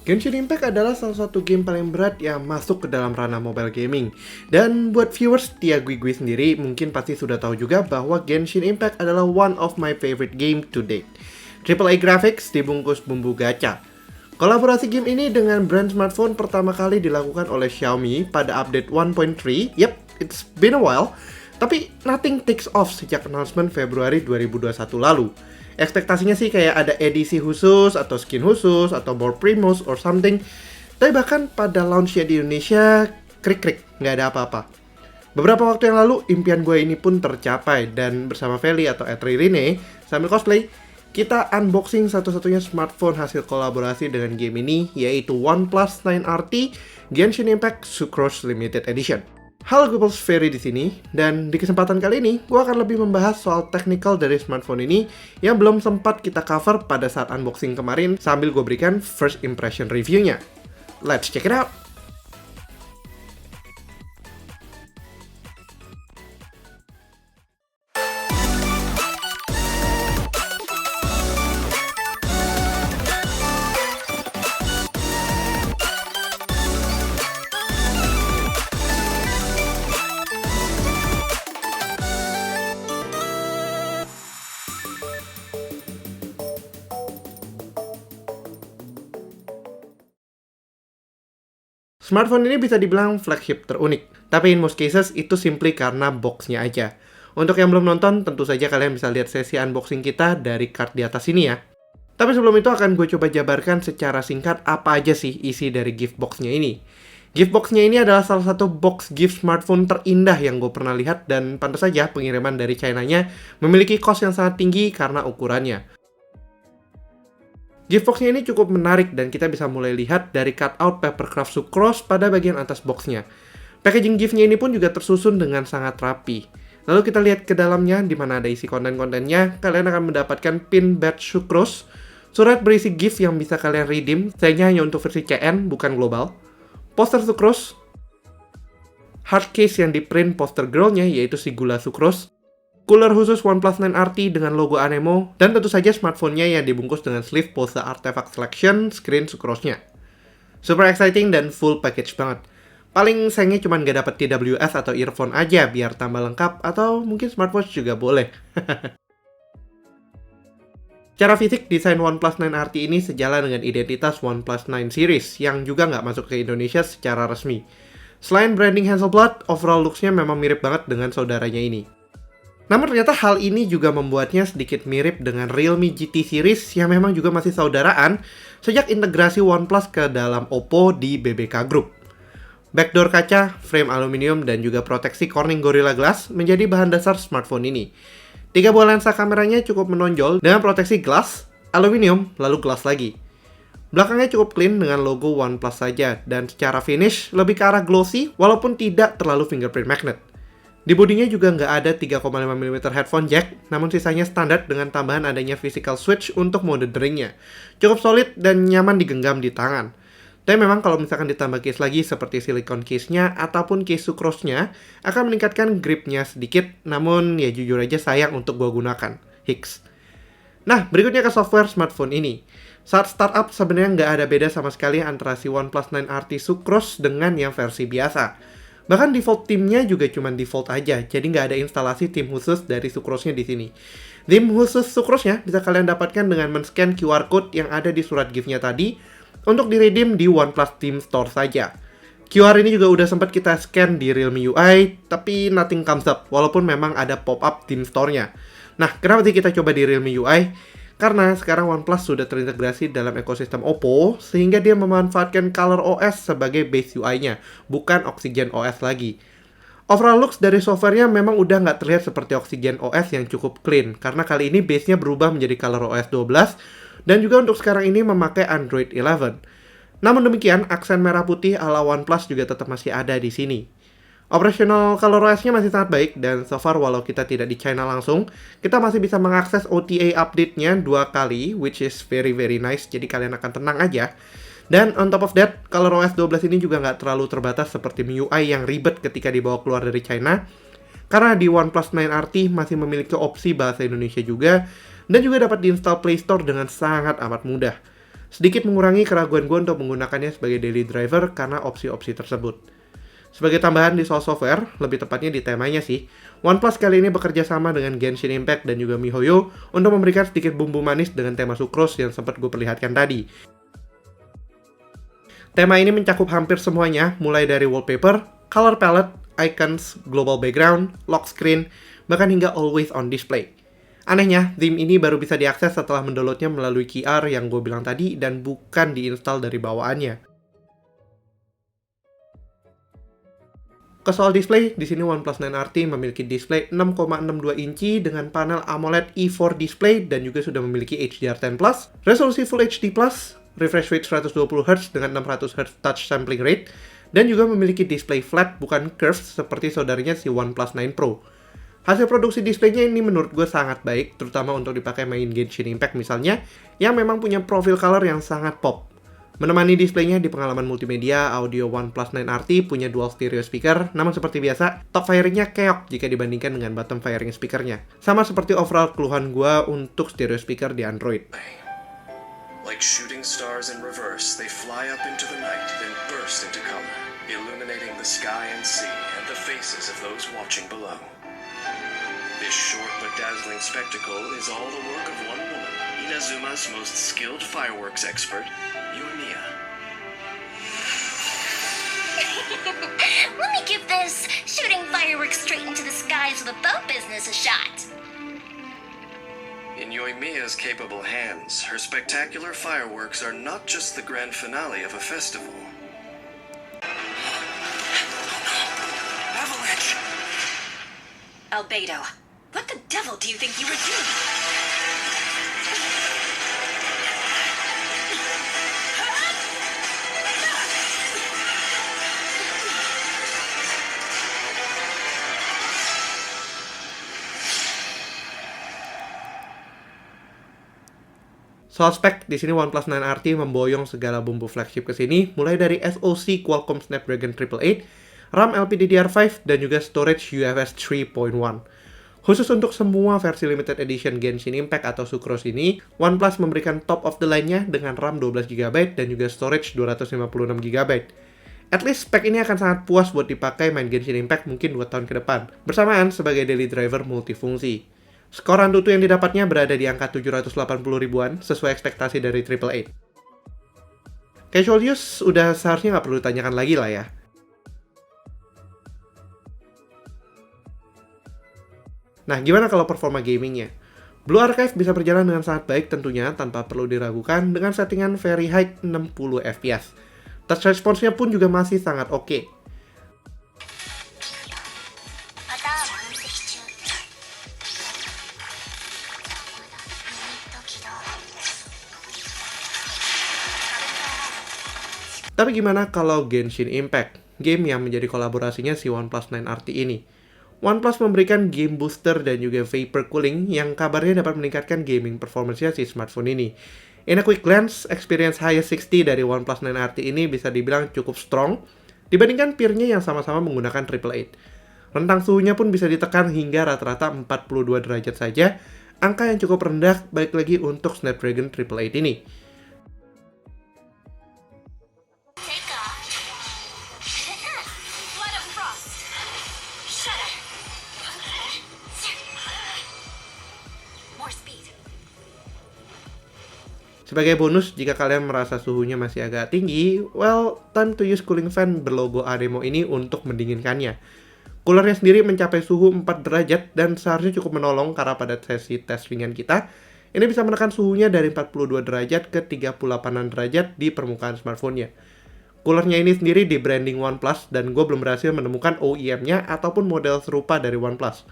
Genshin Impact adalah salah satu game paling berat yang masuk ke dalam ranah mobile gaming. Dan buat viewers setia Gui sendiri, mungkin pasti sudah tahu juga bahwa Genshin Impact adalah one of my favorite game to date. AAA graphics dibungkus bumbu gacha. Kolaborasi game ini dengan brand smartphone pertama kali dilakukan oleh Xiaomi pada update 1.3. Yep, it's been a while. Tapi nothing takes off sejak announcement Februari 2021 lalu. Ekspektasinya sih kayak ada edisi khusus, atau skin khusus, atau more primos, or something. Tapi bahkan pada launchnya di Indonesia, krik-krik, nggak ada apa-apa. Beberapa waktu yang lalu, impian gue ini pun tercapai. Dan bersama Feli atau Etri Rene, sambil cosplay, kita unboxing satu-satunya smartphone hasil kolaborasi dengan game ini, yaitu OnePlus 9RT Genshin Impact Sucrose Limited Edition. Halo Google's Ferry di sini, dan di kesempatan kali ini, gue akan lebih membahas soal technical dari smartphone ini yang belum sempat kita cover pada saat unboxing kemarin sambil gue berikan first impression review-nya. Let's check it out! Smartphone ini bisa dibilang flagship terunik, tapi in most cases itu simply karena box-nya aja. Untuk yang belum nonton, tentu saja kalian bisa lihat sesi unboxing kita dari card di atas ini ya. Tapi sebelum itu akan gue coba jabarkan secara singkat apa aja sih isi dari gift box-nya ini. Gift box-nya ini adalah salah satu box gift smartphone terindah yang gue pernah lihat, dan pantas saja pengiriman dari China-nya memiliki cost yang sangat tinggi karena ukurannya. Gift box-nya ini cukup menarik dan kita bisa mulai lihat dari cutout papercraft sucrose pada bagian atas box-nya. Packaging gift-nya ini pun juga tersusun dengan sangat rapi. Lalu kita lihat ke dalamnya di mana ada isi konten-kontennya. Kalian akan mendapatkan pin badge sucrose, surat berisi gift yang bisa kalian redeem, sayangnya hanya untuk versi CN bukan global. Poster sucrose, hard case yang di print poster girl-nya yaitu si gula sucrose, cooler khusus OnePlus 9RT dengan logo Anemo, dan tentu saja smartphone-nya yang dibungkus dengan sleeve pose artifact selection screen sucrose-nya. Super exciting dan full package banget. Paling sayangnya cuma nggak dapat TWS atau earphone aja biar tambah lengkap, atau mungkin smartwatch juga boleh. Secara fisik, desain OnePlus 9RT ini sejalan dengan identitas OnePlus 9 series yang juga nggak masuk ke Indonesia secara resmi. Selain branding Hasselblad, overall looks-nya memang mirip banget dengan saudaranya ini. Namun ternyata hal ini juga membuatnya sedikit mirip dengan Realme GT series yang memang juga masih saudaraan sejak integrasi OnePlus ke dalam Oppo di BBK Group. Backdoor kaca, frame aluminium, dan juga proteksi Corning Gorilla Glass menjadi bahan dasar smartphone ini. 3 buah lensa kameranya cukup menonjol dengan proteksi glass, aluminium, lalu glass lagi. Belakangnya cukup clean dengan logo OnePlus saja, dan secara finish lebih ke arah glossy walaupun tidak terlalu fingerprint magnet. Di bodinya juga nggak ada 3,5mm headphone jack, namun sisanya standar dengan tambahan adanya physical switch untuk mode deringnya. Cukup solid dan nyaman digenggam di tangan. Tapi memang kalau misalkan ditambah case lagi seperti silicone case-nya ataupun case sucrose-nya, akan meningkatkan grip-nya sedikit, namun ya jujur aja sayang untuk gua gunakan. Hiks. Nah, berikutnya ke software smartphone ini. Saat startup sebenarnya nggak ada beda sama sekali antara si OnePlus 9RT Sucrose dengan yang versi biasa. Bahkan default theme-nya juga cuma default aja, jadi nggak ada instalasi theme khusus dari Sucrose-nya di sini. Theme khusus Sucrose-nya bisa kalian dapatkan dengan men-scan QR code yang ada di surat gift-nya tadi untuk di-redeem di OnePlus Theme Store saja. QR ini juga udah sempat kita scan di Realme UI, tapi nothing comes up, walaupun memang ada pop-up Theme Store-nya. Nah, kenapa sih kita coba di Realme UI? Karena sekarang OnePlus sudah terintegrasi dalam ekosistem Oppo, sehingga dia memanfaatkan ColorOS sebagai base UI-nya, bukan Oxygen OS lagi. Overall looks dari software-nya memang udah nggak terlihat seperti Oxygen OS yang cukup clean, karena kali ini base-nya berubah menjadi ColorOS 12, dan juga untuk sekarang ini memakai Android 11. Namun demikian, aksen merah putih ala OnePlus juga tetap masih ada di sini. Operational ColorOS-nya masih sangat baik, dan so far walau kita tidak di China langsung, kita masih bisa mengakses OTA update-nya 2 kali, which is very nice, jadi kalian akan tenang aja. Dan on top of that, ColorOS 12 ini juga nggak terlalu terbatas seperti MIUI yang ribet ketika dibawa keluar dari China, karena di OnePlus 9RT masih memiliki opsi bahasa Indonesia juga, dan juga dapat diinstal Play Store dengan sangat amat mudah. sedikit mengurangi keraguan gue untuk menggunakannya sebagai daily driver karena opsi-opsi tersebut. Sebagai tambahan di soal software, lebih tepatnya di temanya sih, OnePlus kali ini bekerja sama dengan Genshin Impact dan juga MiHoYo untuk memberikan sedikit bumbu manis dengan tema Sucrose yang sempat gue perlihatkan tadi. Tema ini mencakup hampir semuanya, mulai dari wallpaper, color palette, icons, global background, lock screen, bahkan hingga always on display. Anehnya, theme ini baru bisa diakses setelah mendownloadnya melalui QR yang gue bilang tadi dan bukan diinstal dari bawaannya. Ke soal display, di sini OnePlus 9RT memiliki display 6,62 inci dengan panel AMOLED E4 display dan juga sudah memiliki HDR10+, resolusi Full HD+, refresh rate 120Hz dengan 600Hz touch sampling rate, dan juga memiliki display flat bukan curved seperti saudaranya si OnePlus 9 Pro. Hasil produksi displaynya ini menurut gue sangat baik, terutama untuk dipakai main Genshin Impact misalnya, yang memang punya profil color yang sangat pop. Menemani displaynya di pengalaman multimedia, audio OnePlus 9RT punya dual stereo speaker, namun seperti biasa, top firingnya keok jika dibandingkan dengan bottom firing speakernya. Sama seperti overall keluhan gua untuk stereo speaker di Android. Like shooting stars in reverse, they fly up into the night, then burst into color, illuminating the sky and sea and the faces of those watching below. This short but dazzling spectacle is all the work of one woman, Inazuma's most skilled fireworks expert, Yoimiya. Let me give this shooting fireworks straight into the skies with a bow business a shot. In Yoimiya's capable hands, her spectacular fireworks are not just the grand finale of a festival. Avalanche! Albedo, what the devil do you think you were doing? Soal spek, di sini OnePlus 9RT memboyong segala bumbu flagship ke sini, mulai dari SoC Qualcomm Snapdragon 888, RAM LPDDR5, dan juga storage UFS 3.1. Khusus untuk semua versi limited edition Genshin Impact atau Sucrose ini, OnePlus memberikan top of the line-nya dengan RAM 12GB dan juga storage 256GB. At least spek ini akan sangat puas buat dipakai main Genshin Impact mungkin 2 tahun ke depan, bersamaan sebagai daily driver multifungsi. Skor Antutu yang didapatnya berada di angka 780 ribuan, sesuai ekspektasi dari AAA. Casual use udah seharusnya nggak perlu ditanyakan lagi lah ya. Nah, gimana kalau performa gamingnya? Blue Archive bisa berjalan dengan sangat baik tentunya, tanpa perlu diragukan dengan settingan very high 60 fps. Touch response-nya pun juga masih sangat oke. Tapi gimana kalau Genshin Impact, game yang menjadi kolaborasinya si OnePlus 9RT ini? OnePlus memberikan game booster dan juga vapor cooling yang kabarnya dapat meningkatkan gaming performance-nya si smartphone ini. In a quick glance, experience highest 60 dari OnePlus 9RT ini bisa dibilang cukup strong dibandingkan peer-nya yang sama-sama menggunakan 888. Rentang suhunya pun bisa ditekan hingga rata-rata 42 derajat saja, angka yang cukup rendah baik lagi untuk Snapdragon 888 ini. Sebagai bonus, jika kalian merasa suhunya masih agak tinggi, well, time to use cooling fan berlogo Aremo ini untuk mendinginkannya. Coolernya sendiri mencapai suhu 4 derajat dan seharusnya cukup menolong karena pada sesi tes ringan kita, ini bisa menekan suhunya dari 42 derajat ke 38 derajat di permukaan smartphone-nya. Coolernya ini sendiri di branding OnePlus dan gue belum berhasil menemukan OEM-nya ataupun model serupa dari OnePlus.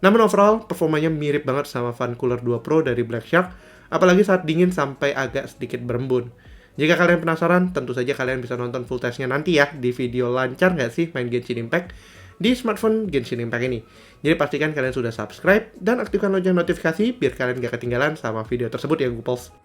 Namun overall, performanya mirip banget sama Fan Cooler 2 Pro dari Black Shark, apalagi saat dingin sampai agak sedikit berembun. Jika kalian penasaran, tentu saja kalian bisa nonton full testnya nanti ya di video lancar nggak sih main Genshin Impact di smartphone Genshin Impact ini. Jadi pastikan kalian sudah subscribe dan aktifkan lonceng notifikasi biar kalian gak ketinggalan sama video tersebut ya Goopals.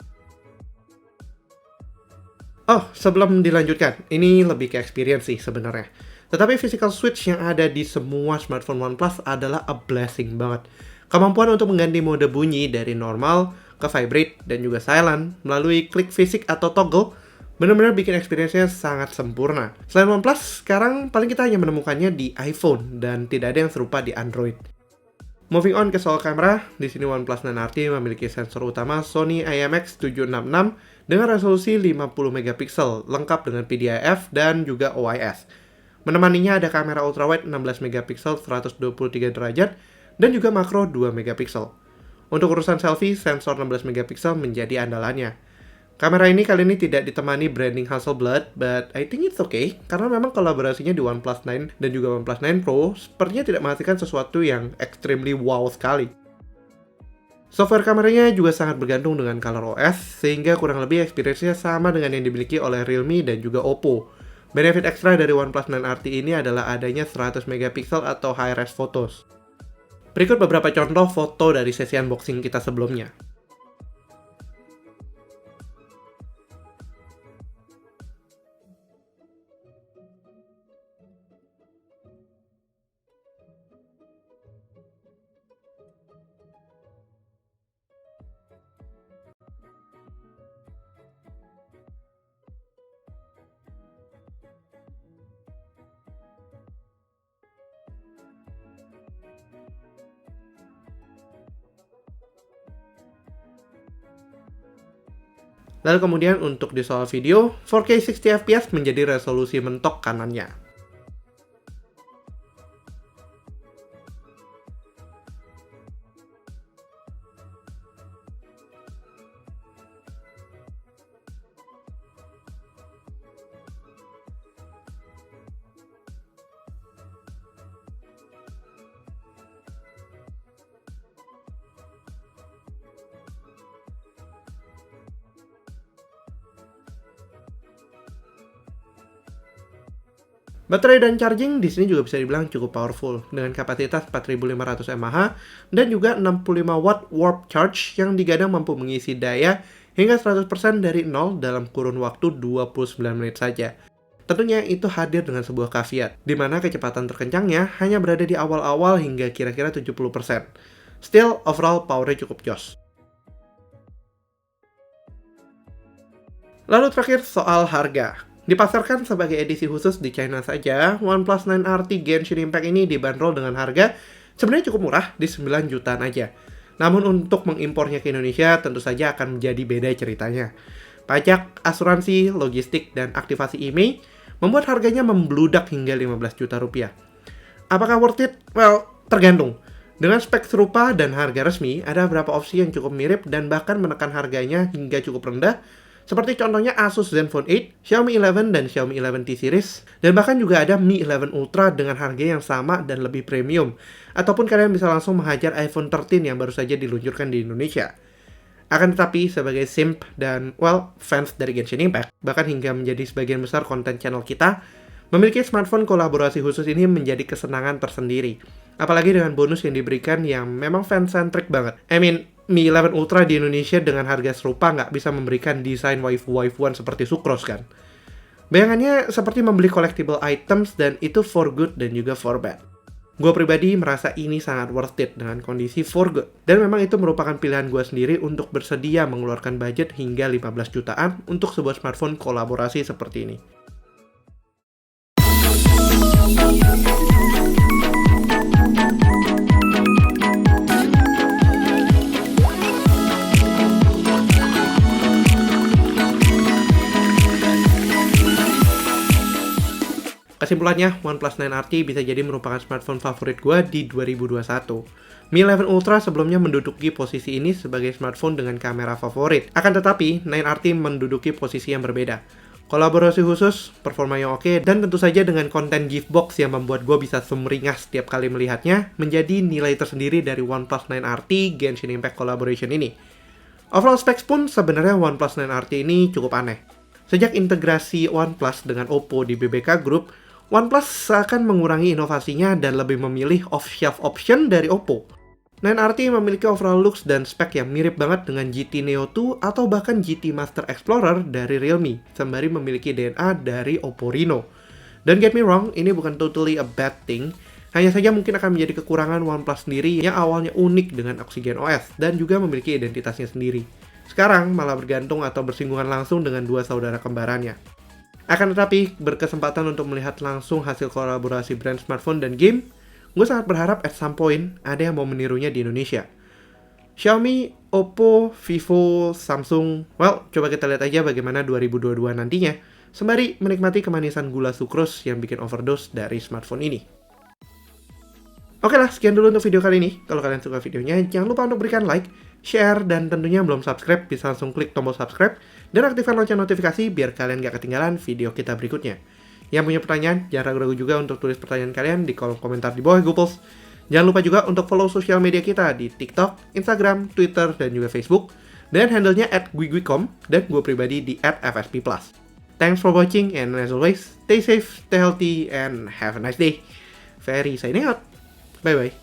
Oh, sebelum dilanjutkan, ini lebih ke experience sih sebenarnya. Tetapi physical switch yang ada di semua smartphone OnePlus adalah a blessing banget. Kemampuan untuk mengganti mode bunyi dari normal ke vibrate dan juga silent melalui klik fisik atau toggle, benar-benar bikin experience-nya sangat sempurna. Selain OnePlus, sekarang paling kita hanya menemukannya di iPhone dan tidak ada yang serupa di Android. Moving on ke soal kamera, di sini OnePlus 9RT memiliki sensor utama Sony IMX766 dengan resolusi 50 megapiksel, lengkap dengan PDIF dan juga OIS. Menemaninya ada kamera ultrawide 16 megapiksel 123 derajat dan juga makro 2 megapiksel. Untuk urusan selfie, sensor 16 megapiksel menjadi andalannya. Kamera ini kali ini tidak ditemani branding Hasselblad, but I think it's okay, karena memang kolaborasinya di OnePlus 9 dan juga OnePlus 9 Pro sepertinya tidak menghasilkan sesuatu yang extremely wow sekali. Software kameranya juga sangat bergantung dengan ColorOS, sehingga kurang lebih experience-nya sama dengan yang dimiliki oleh Realme dan juga Oppo. Benefit ekstra dari OnePlus 9RT ini adalah adanya 100 megapiksel atau high-res photos. Berikut beberapa contoh foto dari sesi unboxing kita sebelumnya. Lalu kemudian untuk di soal video, 4K 60fps menjadi resolusi mentok kanannya. Baterai dan charging di sini juga bisa dibilang cukup powerful dengan kapasitas 4500 mAh dan juga 65 watt warp charge yang digadang mampu mengisi daya hingga 100% dari 0 dalam kurun waktu 29 menit saja. Tentunya itu hadir dengan sebuah caveat, di mana kecepatan terkencangnya hanya berada di awal-awal hingga kira-kira 70%. Still, overall powernya cukup jos. Lalu terakhir soal harga. Dipasarkan sebagai edisi khusus di China saja, OnePlus 9RT Genshin Impact ini dibanderol dengan harga sebenarnya cukup murah di 9 jutaan aja. Namun untuk mengimpornya ke Indonesia tentu saja akan menjadi beda ceritanya. Pajak, asuransi, logistik, dan aktivasi IMEI membuat harganya membludak hingga 15 juta rupiah. Apakah worth it? Well, tergantung. Dengan spek serupa dan harga resmi, ada beberapa opsi yang cukup mirip dan bahkan menekan harganya hingga cukup rendah, seperti contohnya Asus Zenfone 8, Xiaomi 11 dan Xiaomi 11T series, dan bahkan juga ada Mi 11 Ultra dengan harga yang sama dan lebih premium. Ataupun kalian bisa langsung menghajar iPhone 13 yang baru saja diluncurkan di Indonesia. Akan tetapi, sebagai simp dan, fans dari Genshin Impact, bahkan hingga menjadi sebagian besar konten channel kita, memiliki smartphone kolaborasi khusus ini menjadi kesenangan tersendiri. Apalagi dengan bonus yang diberikan yang memang fan-centric banget. Mi 11 Ultra di Indonesia dengan harga serupa nggak bisa memberikan desain waifu-waifuan seperti Sucrose kan? Bayangannya seperti membeli collectible items dan itu for good dan juga for bad. Gue pribadi merasa ini sangat worth it dengan kondisi for good. Dan memang itu merupakan pilihan gue sendiri untuk bersedia mengeluarkan budget hingga 15 jutaan untuk sebuah smartphone kolaborasi seperti ini. Kesimpulannya, OnePlus 9RT bisa jadi merupakan smartphone favorit gue di 2021. Mi 11 Ultra sebelumnya menduduki posisi ini sebagai smartphone dengan kamera favorit. Akan tetapi, 9RT menduduki posisi yang berbeda. Kolaborasi khusus, performa yang oke, dan tentu saja dengan konten giftbox yang membuat gue bisa sumringah setiap kali melihatnya, menjadi nilai tersendiri dari OnePlus 9RT Genshin Impact Collaboration ini. Overall specs pun sebenarnya OnePlus 9RT ini cukup aneh. Sejak integrasi OnePlus dengan Oppo di BBK Group, OnePlus seakan mengurangi inovasinya dan lebih memilih off-shelf option dari Oppo. 9RT memiliki overall looks dan spek yang mirip banget dengan GT Neo 2 atau bahkan GT Master Explorer dari Realme, sembari memiliki DNA dari Oppo Reno. Don't get me wrong, ini bukan totally a bad thing, Hanya saja mungkin akan menjadi kekurangan OnePlus sendiri yang awalnya unik dengan Oxygen OS dan juga memiliki identitasnya sendiri. Sekarang malah bergantung atau bersinggungan langsung dengan dua saudara kembarannya. Akan tetapi, berkesempatan untuk melihat langsung hasil kolaborasi brand smartphone dan game, gue sangat berharap at some point ada yang mau menirunya di Indonesia. Xiaomi, Oppo, Vivo, Samsung, well, coba kita lihat aja bagaimana 2022 nantinya, sembari menikmati kemanisan gula sukrus yang bikin overdose dari smartphone ini. Oke lah, sekian dulu untuk video kali ini. Kalau kalian suka videonya, jangan lupa untuk berikan like, share, dan tentunya belum subscribe, bisa langsung klik tombol subscribe, dan aktifkan lonceng notifikasi biar kalian gak ketinggalan video kita berikutnya. Yang punya pertanyaan, jangan ragu-ragu juga untuk tulis pertanyaan kalian di kolom komentar di bawah Googles. Jangan lupa juga untuk follow sosial media kita di TikTok, Instagram, Twitter, dan juga Facebook, dan handle-nya @guiguicom, dan gue pribadi di @fsp+. Thanks for watching, and as always, stay safe, stay healthy, and have a nice day. Ferry signing out. Bye-bye.